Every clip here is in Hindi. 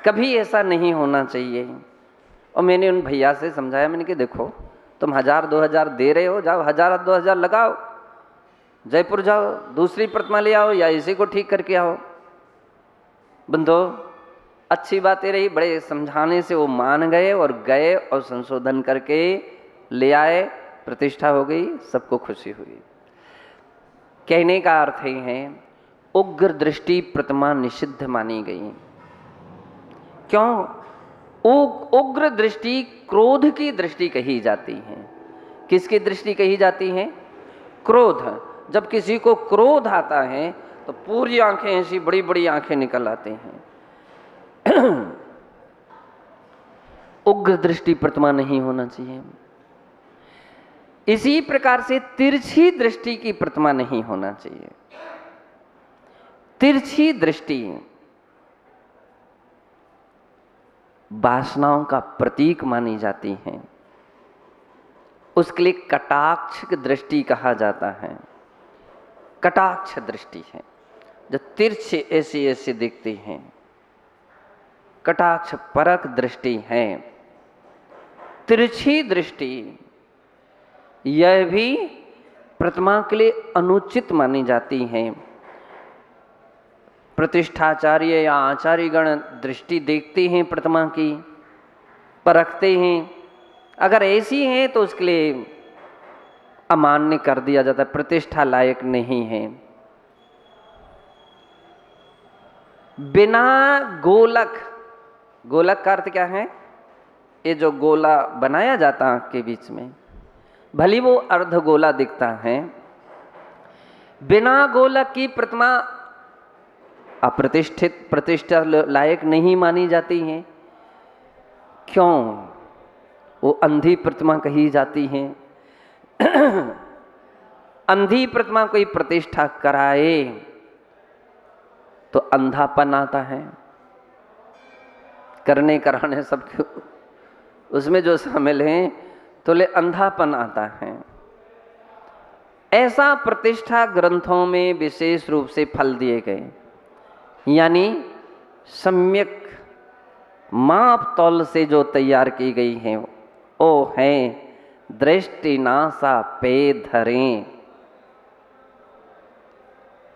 कभी ऐसा नहीं होना चाहिए। और मैंने उन भैया से समझाया, मैंने कि देखो तुम 1000-2000 दे रहे हो, जाओ 1000-2000 लगाओ, जयपुर जाओ, दूसरी प्रतिमा ले आओ या इसी को ठीक करके आओ। बंधो अच्छी बातें रही, बड़े समझाने से वो मान गए और गए और संशोधन करके ले आए, प्रतिष्ठा हो गई, सबको खुशी हुई। कहने का अर्थ ये है, उग्र दृष्टि प्रतिमा निषिद्ध मानी गई। क्यों? उग्र दृष्टि क्रोध की दृष्टि कही जाती है। किसकी दृष्टि कही जाती है? क्रोध। जब किसी को क्रोध आता है तो पूरी आंखें ऐसी बड़ी बड़ी आंखें निकल आती हैं। उग्र दृष्टि प्रतिमा नहीं होना चाहिए। इसी प्रकार से तिरछी दृष्टि की प्रतिमा नहीं होना चाहिए। तिरछी दृष्टि वासनाओं का प्रतीक मानी जाती है। उसके लिए कटाक्ष दृष्टि कहा जाता है। कटाक्ष दृष्टि है जो तिरछे ऐसी ऐसी दिखती हैं, कटाक्ष परक दृष्टि है। तिरछी दृष्टि यह भी प्रतिमा के लिए अनुचित मानी जाती है। प्रतिष्ठाचार्य या आचार्यगण दृष्टि देखते हैं प्रतिमा की, परखते हैं, अगर ऐसी है तो उसके लिए अमान्य कर दिया जाता है, प्रतिष्ठा लायक नहीं है। बिना गोलक, गोलक का अर्थ क्या है? ये जो गोला बनाया जाता है आंख के बीच में, भली वो अर्ध गोला दिखता है, बिना गोलक की प्रतिमा अप्रतिष्ठित, प्रतिष्ठा लायक नहीं मानी जाती है। क्यों? वो अंधी प्रतिमा कही जाती है। अंधी प्रतिमा कोई प्रतिष्ठा कराए तो अंधापन आता है। करने कराने सबके उसमें जो शामिल हैं तो ले अंधापन आता है। ऐसा प्रतिष्ठा ग्रंथों में विशेष रूप से फल दिए गए, यानी सम्यक माप तौल से जो तैयार की गई है वो है दृष्टि नासा पे धरें।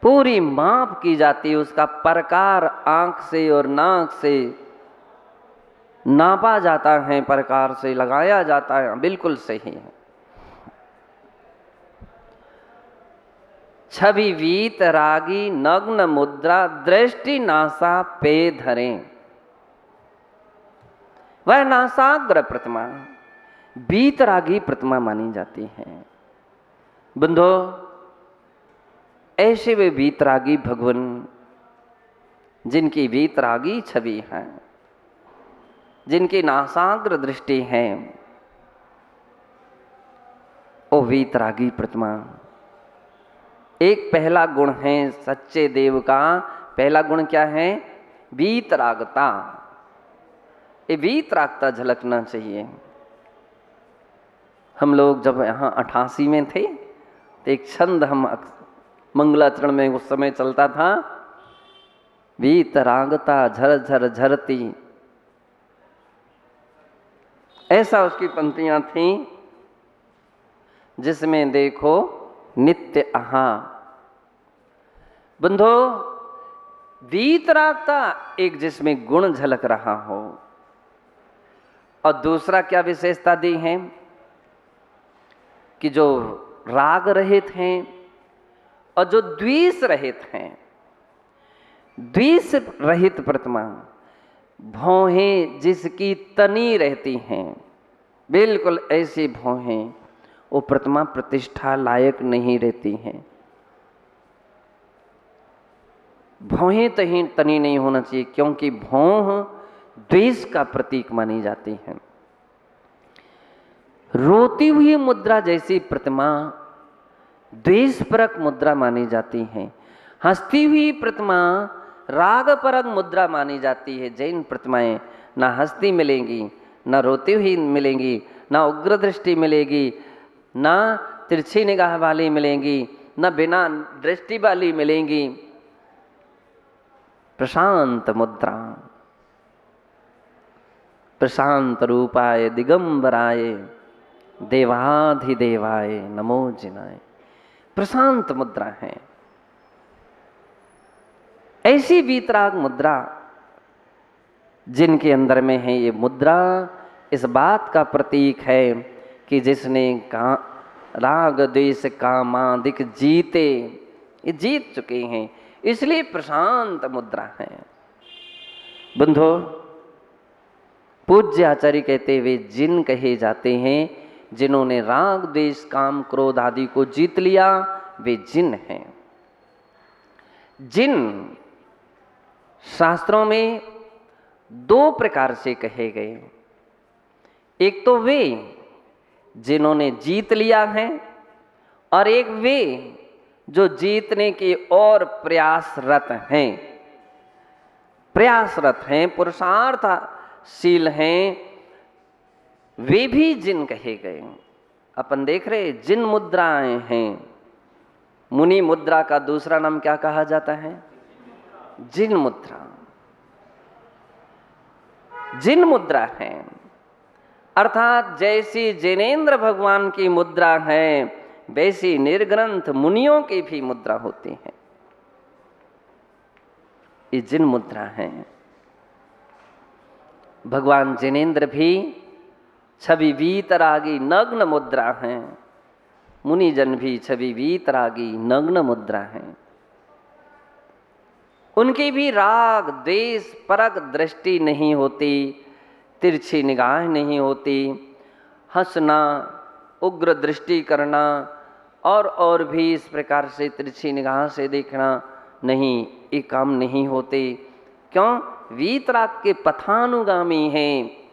पूरी माप की जाती है, उसका प्रकार आंख से और नाक से नापा जाता है, प्रकार से लगाया जाता है, बिल्कुल सही है। छवि वीत रागी नग्न मुद्रा दृष्टि नासा पे धरें। वह नासाग्र प्रतिमा वीतरागी प्रतिमा मानी जाती है। बंधो ऐसे वे वीतरागी भगवान जिनकी वीतरागी छवि है, जिनकी नासाग्र दृष्टि है, वो वीतरागी प्रतिमा। एक पहला गुण है सच्चे देव का, पहला गुण क्या है? वीतरागता। ये वीतरागता झलकना चाहिए। हम लोग जब यहाँ 88 में थे तो एक छंद हम मंगलाचरण में उस समय चलता था, वीतरागता झर झर झरती, ऐसा उसकी पंक्तियां थीं, जिसमें देखो नित्य आहा। बंधो वीतरागता एक जिसमें गुण झलक रहा हो, और दूसरा क्या विशेषता दी है कि जो राग रहित हैं और जो द्वेष रहित हैं। द्वेष रहित प्रतिमा भौहें जिसकी तनी रहती हैं, बिल्कुल ऐसी भौहें, वो प्रतिमा प्रतिष्ठा लायक नहीं रहती हैं। भौहें तनी नहीं होना चाहिए, क्योंकि भौह द्वेष का प्रतीक मानी जाती है। रोती हुई मुद्रा जैसी प्रतिमा द्वेषपरक मुद्रा मानी जाती है। हंसती हुई प्रतिमा रागपरक मुद्रा मानी जाती है। जैन प्रतिमाएं ना हंसती मिलेंगी, ना रोती हुई मिलेंगी, ना उग्र दृष्टि मिलेगी, ना तिरछी निगाह वाली मिलेंगी, ना बिना दृष्टि वाली मिलेंगी। प्रशांत मुद्रा, प्रशांत रूपाय दिगंबराय देवाधिदेवाय नमो जिनाय। प्रशांत मुद्रा है। ऐसी वीतराग मुद्रा जिनके अंदर में है, ये मुद्रा इस बात का प्रतीक है कि जिसने राग द्वेष कामादिक जीते, ये जीत चुके हैं, इसलिए प्रशांत मुद्रा है। बंधो, पूज्य आचार्य कहते हुए जिन कहे जाते हैं जिन्होंने राग द्वेष काम क्रोध आदि को जीत लिया, वे जिन हैं। जिन शास्त्रों में दो प्रकार से कहे गए। एक तो वे जिन्होंने जीत लिया है, और एक वे जो जीतने के और प्रयासरत हैं, पुरुषार्थशील हैं, वे भी जिन कहे गए। अपन देख रहे जिन मुद्राएं हैं। मुनि मुद्रा का दूसरा नाम क्या कहा जाता है? जिन मुद्रा। जिन मुद्रा है अर्थात जैसी जिनेंद्र भगवान की मुद्रा है, वैसी निर्ग्रंथ मुनियों की भी मुद्रा होती है। ये जिन मुद्रा है। भगवान जिनेंद्र भी छवि वीतरागी नग्न मुद्रा हैं। मुनिजन भी छवि वीतरागी नग्न मुद्रा हैं। उनकी भी राग द्वेष परक दृष्टि नहीं होती, तिरछी निगाह नहीं होती, हंसना, उग्र दृष्टि करना और भी इस प्रकार से तिरछी निगाह से देखना नहीं, ये काम नहीं होते। क्यों? वीतराग के पथानुगामी हैं,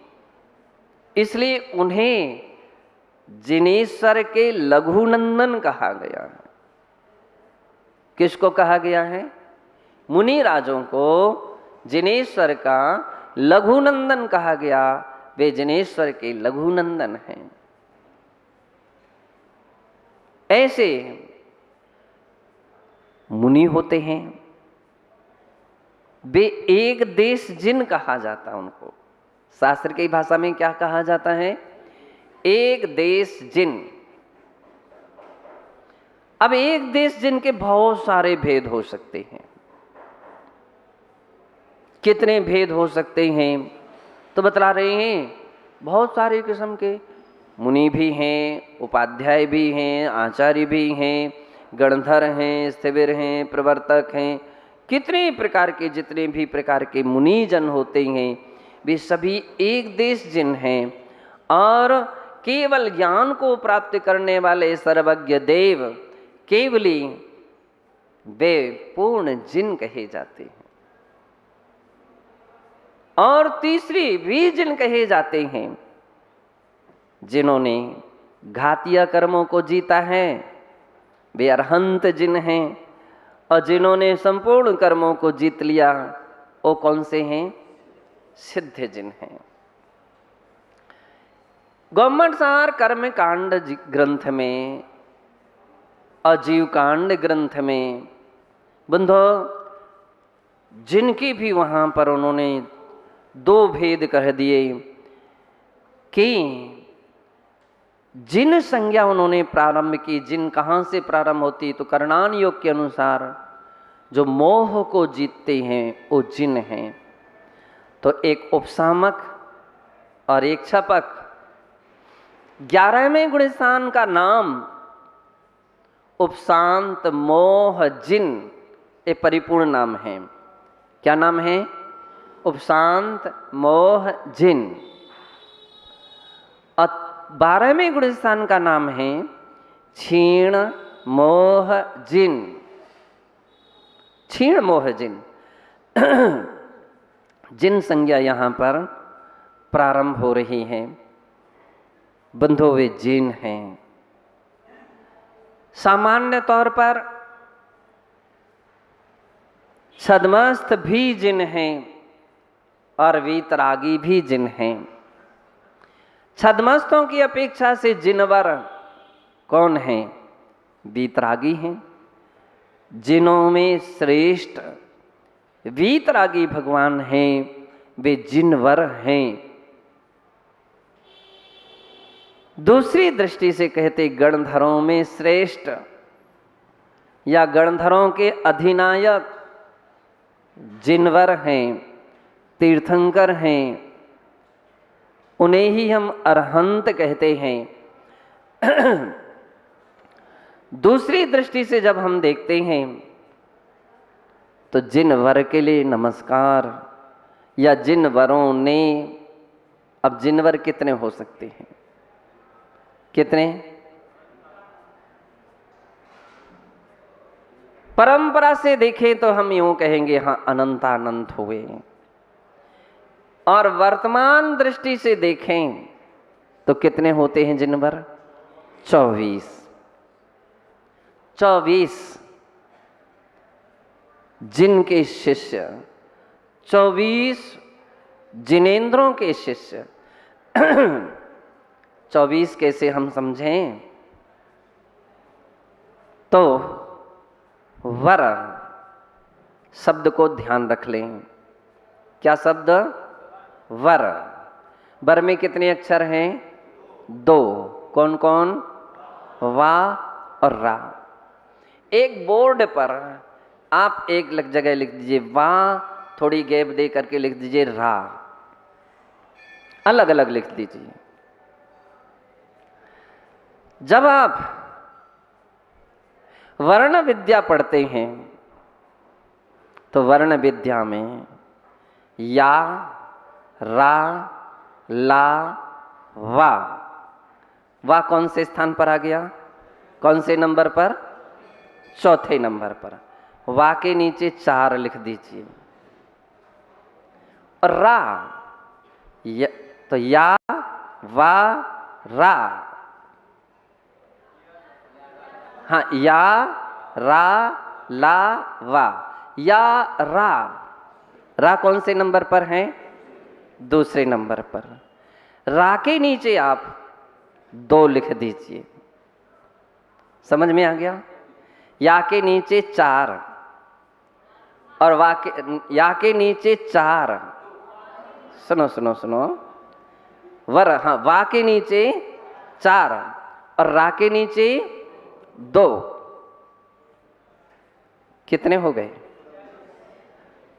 इसलिए उन्हें जिनेश्वर के लघुनंदन कहा गया है। किसको कहा गया है? मुनि राजों को जिनेश्वर का लघुनंदन कहा गया। वे जिनेश्वर के लघुनंदन हैं। ऐसे मुनि होते हैं। वे एक देश जिन कहा जाता है उनको। शास्त्र की भाषा में क्या कहा जाता है? एक देश जिन। अब एक देश जिन के बहुत सारे भेद हो सकते हैं। कितने भेद हो सकते हैं तो बतला रहे हैं। बहुत सारे किस्म के मुनि भी हैं, उपाध्याय भी हैं, आचार्य भी हैं, गणधर हैं, स्थिविर हैं, प्रवर्तक हैं। कितने प्रकार के, जितने भी प्रकार के मुनिजन होते हैं, वे सभी एक देश जिन हैं। और केवल ज्ञान को प्राप्त करने वाले सर्वज्ञ देव केवली वे पूर्ण जिन कहे जाते हैं। और तीसरी भी जिन कहे जाते हैं जिन्होंने घातीय कर्मों को जीता है, वे अरहंत जिन हैं। और जिन्होंने संपूर्ण कर्मों को जीत लिया, वो कौन से हैं? सिद्ध जिन हैं। गौमठसार कर्म कांड ग्रंथ में और जीव कांड ग्रंथ में बंधो जिनकी भी वहां पर उन्होंने दो भेद कह दिए कि जिन संज्ञा उन्होंने प्रारंभ की। जिन कहाँ से प्रारंभ होती? तो करणान योग के अनुसार जो मोह को जीतते हैं वो जिन हैं। तो एक उपसामक और एक छपक। 11वें गुणस्थान का नाम उपशांत मोह जिन, ये परिपूर्ण नाम है। क्या नाम है? उपशांत मोह जिन। और 12वें गुणस्थान का नाम है क्षीण मोह जिन। क्षीण मोह जिन। जिन संज्ञा यहां पर प्रारंभ हो रही है बंधो, वे जिन हैं। सामान्य तौर पर छद्मस्थ भी जिन हैं और वीतरागी भी जिन हैं। छद्मस्थों की अपेक्षा से जिनवर कौन हैं? वीतरागी हैं। जिनों में श्रेष्ठ वीतरागी भगवान हैं, वे जिनवर हैं। दूसरी दृष्टि से कहते गणधरों में श्रेष्ठ या गणधरों के अधिनायक जिनवर हैं, तीर्थंकर हैं, उन्हें ही हम अरहंत कहते हैं। दूसरी दृष्टि से जब हम देखते हैं तो जिन वर के लिए नमस्कार या जिन वरों ने, अब जिनवर कितने हो सकते हैं? कितने? परंपरा से देखें तो हम यूं कहेंगे हाँ अनंतानंत हुए, और वर्तमान दृष्टि से देखें तो कितने होते हैं जिनवर? 24। 24 जिनके शिष्य, 24 जिनेंद्रों के शिष्य। 24 कैसे हम समझें? तो वर शब्द को ध्यान रख लें। क्या शब्द? वर। वर में कितने अक्षर हैं? 2। कौन कौन? वा और रा। एक बोर्ड पर आप एक जगह लिख दीजिए वा, थोड़ी गैप दे करके लिख दीजिए रा, अलग अलग लिख दीजिए। जब आप वर्ण विद्या पढ़ते हैं तो वर्ण विद्या में या, रा, ला, वा, वा कौन से स्थान पर आ गया? कौन से नंबर पर? चौथे नंबर पर। वा के नीचे 4 लिख दीजिए। और रा, तो या, वा, रा। हाँ, या, रा, ला, वा। या, रा। रा कौन से नंबर पर है? दूसरे नंबर पर। रा के नीचे आप 2 लिख दीजिए। समझ में आ गया? या के नीचे 4 और या के नीचे 4। सुनो सुनो सुनो, वर, हाँ, वा के नीचे 4 और रा के नीचे 2। कितने हो गए?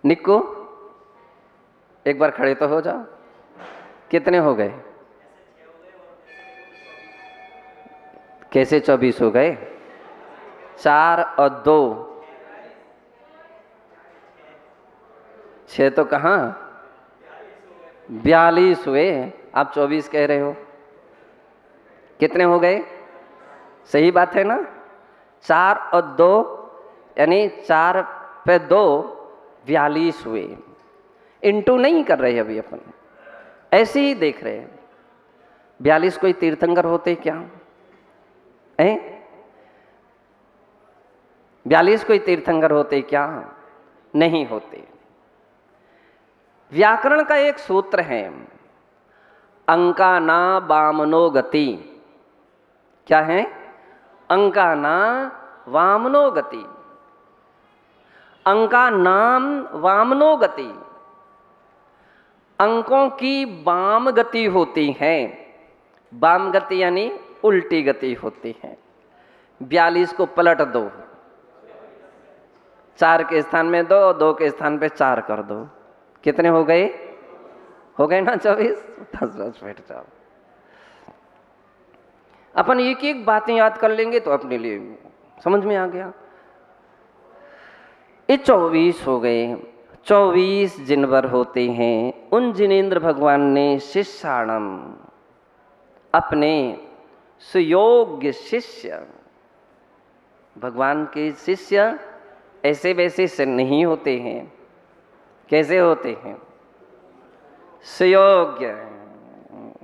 निक्को एक बार खड़े तो हो जाओ। कितने हो गए? कैसे 24 हो गए? 4 और 2 6 तो कहाँ, 42 हुए। आप 24 कह रहे हो। कितने हो गए? सही बात है ना? 4 और 2 यानी 4 पे 2 42 हुए। इंटू नहीं कर रहे अभी अपन, ऐसे ही देख रहे हैं। 42 कोई तीर्थंकर होते क्या? 42 कोई तीर्थंकर होते क्या? नहीं होते। व्याकरण का एक सूत्र है, अंकाना वामनो गति। क्या है? अंकाना वामनो गति। अंका नाम वामनो गति। अंकों की वाम गति होती है। वाम गति यानी उल्टी गति होती है। 42 को पलट दो, 4 के स्थान में 2, 2 के स्थान पे 4 कर दो। कितने हो गए? हो गए ना 24? 10 बैठ जाओ। अपन एक एक बातें याद कर लेंगे तो अपने लिए समझ में आ गया। ये 24 हो गए। 24 जिनवर होते हैं, उन जिनेंद्र भगवान ने शिष्याणम, अपने सुयोग्य शिष्य, भगवान के शिष्य ऐसे वैसे से नहीं होते हैं। कैसे होते हैं? सुयोग्य।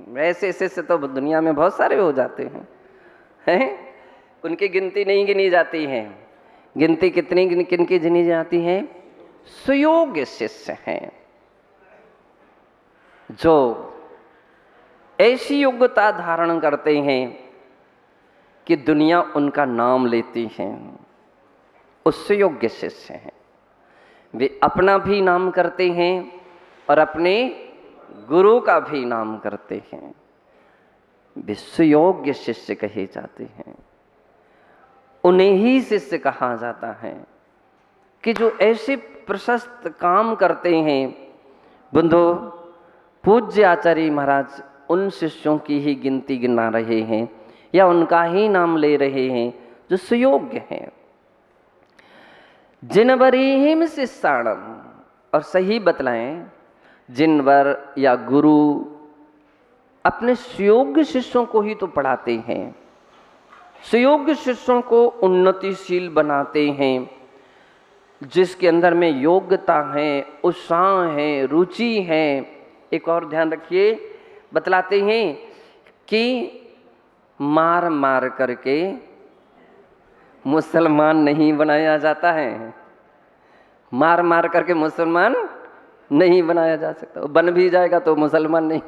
वैसे शिष्य तो दुनिया में बहुत सारे हो जाते हैं, उनकी गिनती नहीं गिनी जाती है। गिनती कितनी किनकी गिनी जाती है? सुयोग्य शिष्य हैं, जो ऐसी योग्यता धारण करते हैं कि दुनिया उनका नाम लेती है। उससे योग्य शिष्य हैं। वे अपना भी नाम करते हैं और अपने गुरु का भी नाम करते हैं। वे सुयोग्य शिष्य कहे जाते हैं। उन्हें ही शिष्य कहा जाता है कि जो ऐसे प्रशस्त काम करते हैं। बंधु, पूज्य आचार्य महाराज उन शिष्यों की ही गिनती गिना रहे हैं या उनका ही नाम ले रहे हैं जो सुयोग्य हैं। जिनवरेहिम शिष्याणम, और सही बतलाएं, जिनवर या गुरु अपने सुयोग्य शिष्यों को ही तो पढ़ाते हैं, सुयोग्य शिष्यों को उन्नतिशील बनाते हैं, जिसके अंदर में योग्यता है, उत्साह है, रुचि है। एक और ध्यान रखिए, बतलाते हैं कि मार मार करके मुसलमान नहीं बनाया जाता है। मार मार करके मुसलमान नहीं बनाया जा सकता, बन भी जाएगा तो मुसलमान नहीं